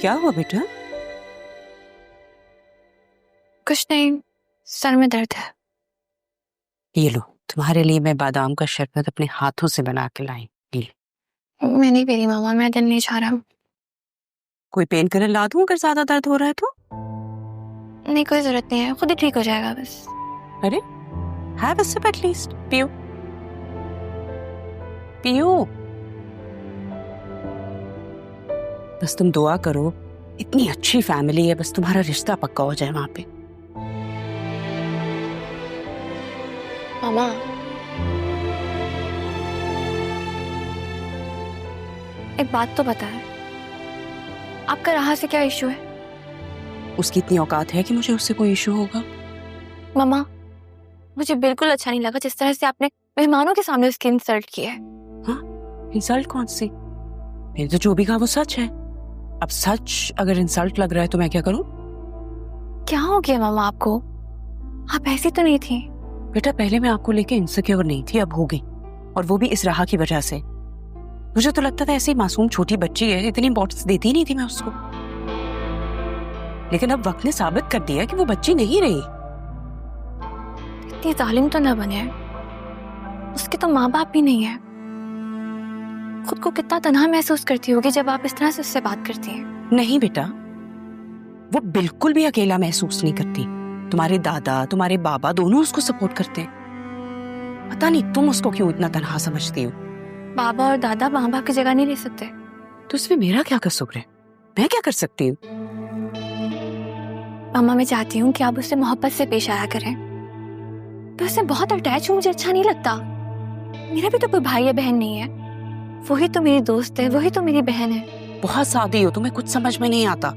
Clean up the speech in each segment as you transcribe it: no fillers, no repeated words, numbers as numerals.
क्या हुआ बेटा? कुछ नहीं, सर में दर्द है। ये लो, तुम्हारे लिए मैं बादाम का शरबत अपने हाथों से बना के लाई। मैं नहीं पी रही मामा, मैं दिल नहीं चाह रहा। कोई पेन किलर ला दूं अगर ज्यादा दर्द हो रहा है तो? नहीं, कोई जरूरत नहीं है, खुद ही ठीक हो जाएगा बस। अरे हैव अ सिप एटलीस्ट। पियो पियो। बस तुम दुआ करो, इतनी अच्छी फैमिली है, बस तुम्हारा रिश्ता पक्का हो जाए वहां पे। मामा, एक बात तो बताएं, आपका राहा से क्या इशू है? उसकी इतनी औकात है कि मुझे उससे कोई इशू होगा? मामा, मुझे बिल्कुल अच्छा नहीं लगा जिस तरह से आपने मेहमानों के सामने उसकी इंसल्ट की है। हाँ, इंसल्ट कौन सी? मैंने तो जो भी कहा वो सच है। अब सच अगर इंसल्ट लग रहा है तो मैं क्या करूं? क्या हो गया मामा आपको? आप ऐसी तो नहीं थी। बेटा पहले मैं आपको लेके इनसिक्योर नहीं थी, अब हो गई, और वो भी इस राह की वजह से। मुझे तो लगता था ऐसी मासूम छोटी बच्ची है, इतनी इंपॉर्टेंस देती ही नहीं थी मैं उसको। लेकिन अब वक्त ने साबित कर दिया कि वो बच्ची नहीं रही। इतनी जालिम तो न बने, उसके तो माँ बाप भी नहीं है। खुद को कितना तन्हा महसूस करती होगी जब आप इस तरह से उससे बात करती हैं। नहीं बेटा, वो बिल्कुल भी अकेला महसूस नहीं करती। तुम्हारे दादा, तुम्हारे बाबा दोनों उसको सपोर्ट करते हैं। पता नहीं तुम उसको क्यों इतना तन्हा समझती हो। बाबा और दादा माँ बाप की जगह नहीं ले सकते। तो इसमें मेरा क्या कसूर है? मैं क्या कर सकती हूँ? मामा, मैं चाहती हूँ कि आप उससे मोहब्बत से पेश आया करें। मैं उससे बहुत अटैच हूँ, मुझे अच्छा नहीं लगता। मेरा भी तो कोई भाई या बहन नहीं है, वही तो मेरी दोस्त है, वही तो मेरी बहन है। बहुत सादी हो, तुम्हें कुछ समझ में नहीं आता।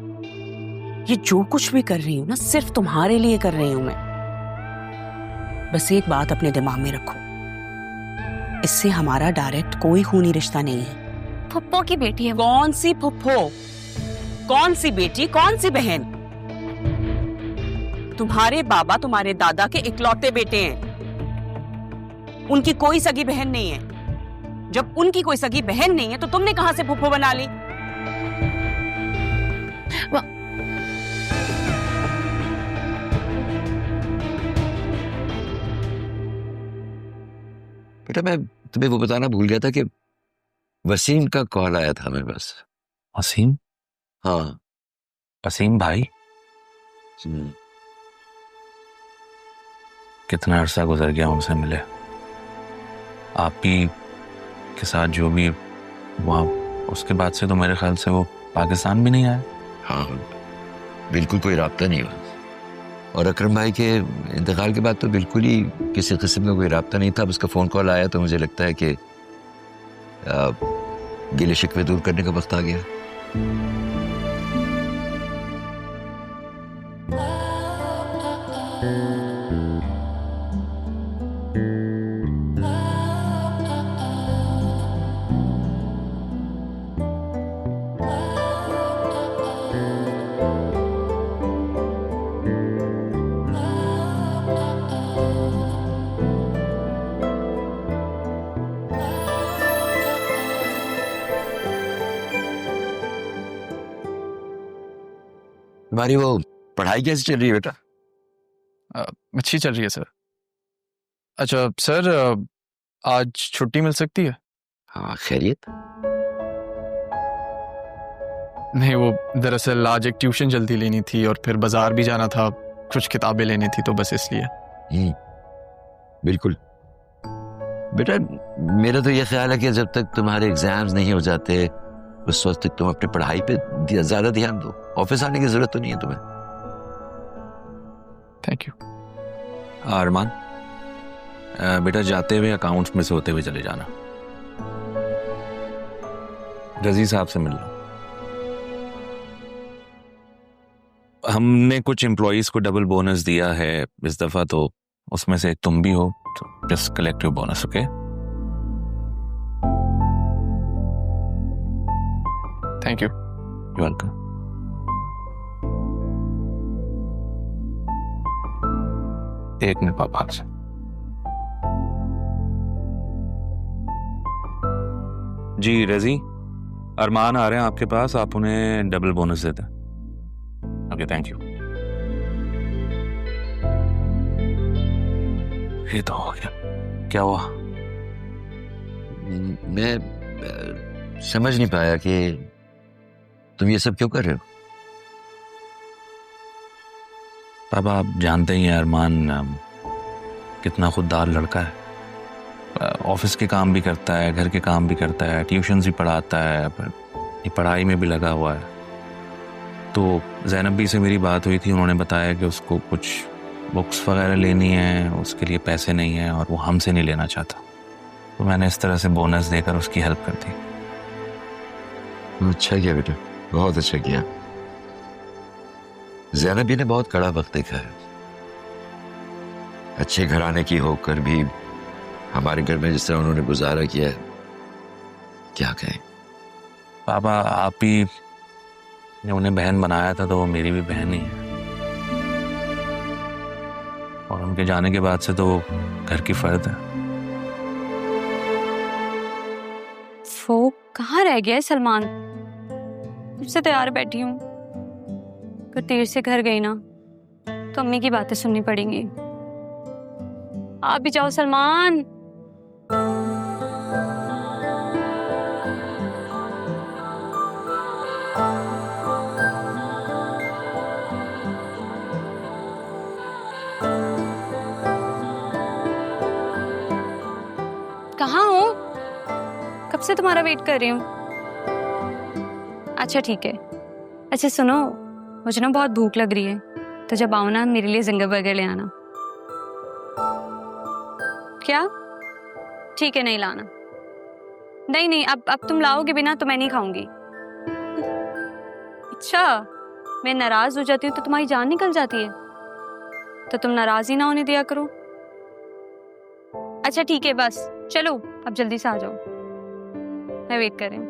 ये जो कुछ भी कर रही हूँ ना, सिर्फ तुम्हारे लिए कर रही हूँ मैं। बस एक बात अपने दिमाग में रखो, इससे हमारा डायरेक्ट कोई खूनी रिश्ता नहीं है। फुप्पो की बेटी है। कौन सी फुप्पो? कौन सी बेटी, कौन सी बहन? तुम्हारे बाबा तुम्हारे दादा के इकलौते बेटे हैं, उनकी कोई सगी बहन नहीं है। जब उनकी कोई सगी बहन नहीं है तो तुमने कहां से फुप्पो बना ली? बेटा मैं तुम्हें वो बताना भूल गया था कि वसीम का कॉल आया था मेरे पास। वसीम? हाँ। वसीम भाई? कितना अरसा गुजर गया उनसे मिले। आप ही के साथ जो भी वहाँ, उसके बाद से तो मेरे ख्याल से वो पाकिस्तान भी नहीं आया। हाँ, बिल्कुल कोई राब्ता नहीं हुआ। और अकरम भाई के इंतकाल के बाद तो बिल्कुल ही किसी किस्म का कोई राब्ता नहीं था। अब उसका फ़ोन कॉल आया तो मुझे लगता है कि गिले शिकवे दूर करने का वक्त आ गया। तुम्हारी वो पढ़ाई कैसी चल रही है बेटा? अच्छी चल रही है सर। अच्छा सर, आज छुट्टी मिल सकती है? हाँ, खैरियत? नहीं, वो दरअसल आज एक ट्यूशन जल्दी लेनी थी और फिर बाजार भी जाना था, कुछ किताबें लेनी थी, तो बस इसलिए। बिल्कुल बेटा, मेरा तो ये ख्याल है कि जब तक तुम्हारे एग्जाम्स नहीं हो जाते उस वक्त तक तुम अपनी पढ़ाई पे ज्यादा ध्यान दो। ऑफिस आने की जरूरत तो नहीं है तुम्हें। Thank you. अरमान, बेटा जाते हुए अकाउंट्स में से होते हुए चले जाना। रजी साहब से मिल लो। हमने कुछ एम्प्लॉइज को डबल बोनस दिया है इस दफा, तो उसमें से तुम भी हो, तो just collective bonus. Okay? Thank you. You welcome. एक मिनट पापा से। जी रजी, अरमान आ रहे हैं आपके पास, आप उन्हें डबल बोनस देते हैं। Okay, thank you. ये तो हो गया। क्या हुआ? मैं समझ नहीं पाया कि तुम ये सब क्यों कर रहे हो। पापा, आप जानते ही हैं अरमान कितना खुददार लड़का है। ऑफिस के काम भी करता है, घर के काम भी करता है, ट्यूशन्स भी पढ़ाता है, ये पढ़ाई में भी लगा हुआ है। तो ज़ैनब भी से मेरी बात हुई थी, उन्होंने बताया कि उसको कुछ बुक्स वगैरह लेनी है, उसके लिए पैसे नहीं हैं और वो हमसे नहीं लेना चाहता। तो मैंने इस तरह से बोनस देकर उसकी हेल्प कर दी। अच्छा किया बेटा, बहुत अच्छा किया। ज़ैनब भी ने बहुत कड़ा वक्त देखा है। अच्छे घराने की होकर भी हमारे घर में जिस तरह उन्होंने गुजारा किया है, क्या कहें। पापा, आप ही ने उन्हें बहन बनाया था, तो वो मेरी भी बहन ही है। और उनके जाने के बाद से तो वो घर की फर्द है। वो कहाँ रह गया है सलमान? उससे तैयार बैठी हूँ, पर देर से घर गई ना तो अम्मी की बातें सुननी पड़ेंगी। आप भी जाओ सलमान। कहाँ हो? कब से तुम्हारा वेट कर रही हूँ। अच्छा ठीक है। अच्छा सुनो, मुझे ना बहुत भूख लग रही है, तो जब आओ ना मेरे लिए जिंगर बर्गर ले आना। क्या? ठीक है, नहीं लाना। नहीं नहीं, अब तुम लाओगे भी ना तो मैं नहीं खाऊंगी। अच्छा, मैं नाराज हो जाती हूँ तो तुम्हारी जान निकल जाती है, तो तुम नाराज ही ना होने दिया करो। अच्छा ठीक है, बस चलो अब जल्दी से आ जाओ, मैं वेट कर रही हूँ।